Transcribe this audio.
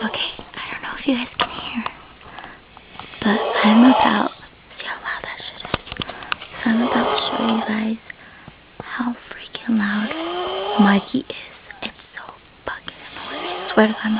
Okay, I don't know if you guys can hear, but I'm about, see how loud that shit is? So I'm about to show you guys how freaking loud Mikey is. It's so fucking annoying. I swear to God, I'm